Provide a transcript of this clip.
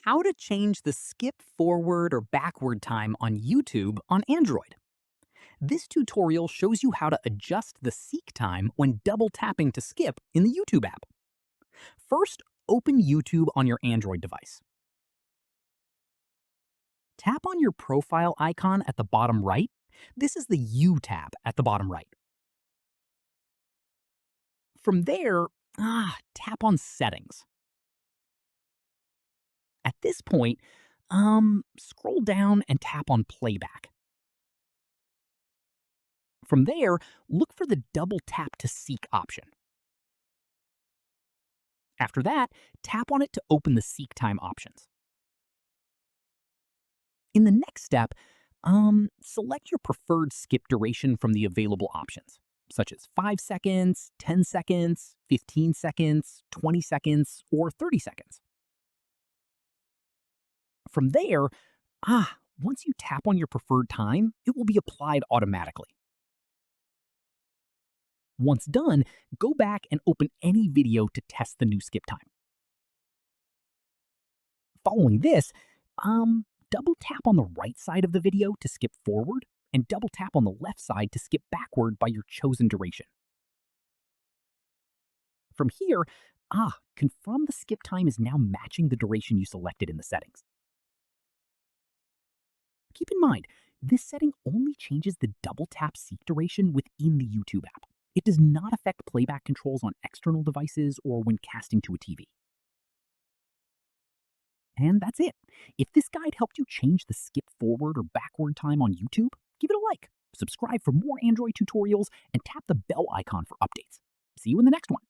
how to change the skip forward or backward time on YouTube on Android. This tutorial shows you how to adjust the seek time when double tapping to skip in the YouTube app. First, open YouTube on your Android device. Tap on your profile icon at the bottom right. This is the U tab at the bottom right. From there, tap on Settings. At this point, scroll down and tap on Playback. From there, look for the double tap to seek option. After that, tap on it to open the seek time options. In the next step, select your preferred skip duration from the available options, such as 5 seconds, 10 seconds, 15 seconds, 20 seconds, or 30 seconds. From there, once you tap on your preferred time, it will be applied automatically. Once done, go back and open any video to test the new skip time. Following this, double tap on the right side of the video to skip forward and double tap on the left side to skip backward by your chosen duration. From here, confirm the skip time is now matching the duration you selected in the settings. Keep in mind, this setting only changes the double tap seek duration within the YouTube app. It does not affect playback controls on external devices or when casting to a TV. And that's it. If this guide helped you change the skip forward or backward time on YouTube, give it a like, subscribe for more Android tutorials, and tap the bell icon for updates. See you in the next one.